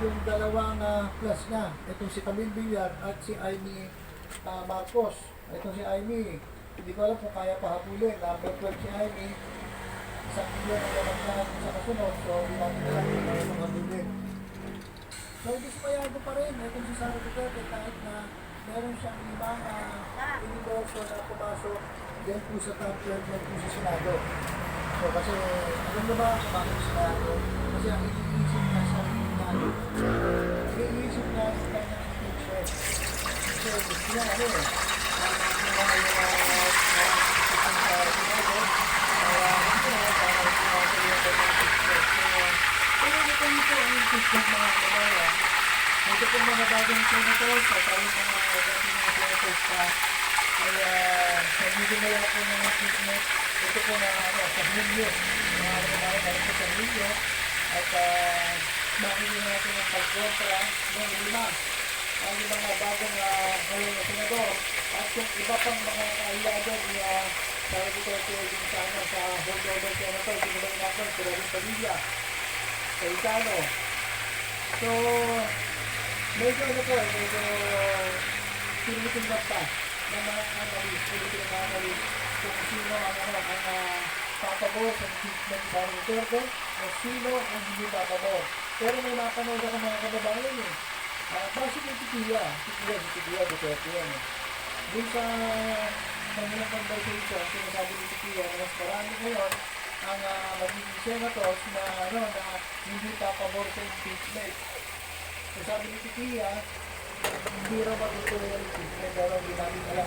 yung dalawang plus niya. Itong si Camille Villar at si Amy Marcos. Itong si Amy, hindi ko alam kung kaya pahabulin. Number 12 si Amy. Isang milyon ang naman na sa kasunod. So, hindi natin alam kung kaya pahabulin. So, dismayado pa rin. Itong si Sara Duterte kahit na meron siyang limang endorso na pumasok din po sa top 12 na po sa Senado. So, kasi alam na ba kung bakit sa Senado? Kasi ang iniisip niya sa Senado. Iniisip niya yung kanyang impeachment. Kasi gusto niya ano eh. Ito po mga bagong senators, sa tayo mga dating mga senators pa, ay nagbibigay ako ng impeachment. Ito po na sa Hulyo, mga kababayan po sa Hulyo, at makikita natin ang pagkontra ng lima. Ang mga bagong ngayon na senador, at yung iba pang mga kaaliado ni Sara Duterte din sa holdover senator, sinubay natin, pero rin Padilla, Cayetano. So, medyo ano po, medyo tinitinggap pa ng mga analyst, kung sino ang papabor sa impeachment ni Sara Duterte o sino ang hindi papabor. Pero may napanood ako mga kababayan eh. Base yung Titia Duterte yan eh. Dun sa kanilang conversation, sinasabi ni Titia na mas marami ngayon ang magiging senators na hindi papabor sa impeachment. So sabi ni Titia, hindi raw matutuloy ang impeachment, pero hindi natin alam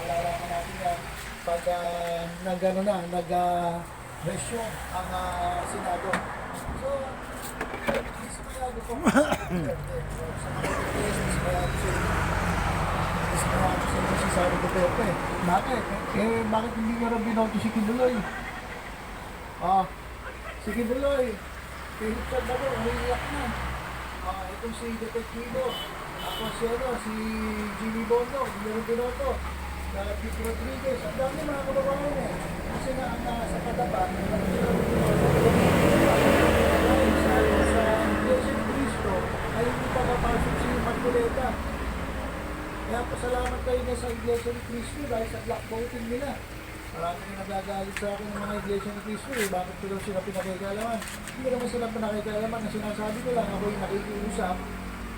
malalaman natin yan pag nag-resume ang Senado. So, dismayado po si Sara Duterte. Bakit? Bakit hindi nga rin binoto si Kibuloy? Si Kibuloy, Philip Salvador, umiiyak na. Itong si Detektibo, ako si Jimmy Bondo, hindi rin binoto. Pete Rodriguez, ang dami mga kababayan eh. Kasi nga ang sa katapat, sa Iglesia ni Cristo, ay hindi pa kapasok si Marcoleta. Kaya pasalamat kayo na sa Iglesia ni Cristo dahil sa black voting nila. Marami rin nagagalit sa akin ng mga Iglesia ni Cristo eh. Bakit ko daw sila pinakikalaman? Hindi naman sila pinakikalaman na sinasabi ko lang ako yung nakikiusap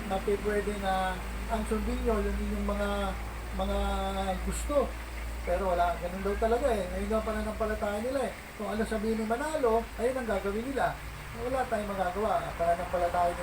na pwede na ang sundin nyo yung inyong mga gusto. Pero wala, ganun daw talaga eh. Ngayon nga pananampalataya nila eh. Kung ano sabihin ni Manalo, ayun ang gagawin nila. Wala tayong magagawa. Pananampalataya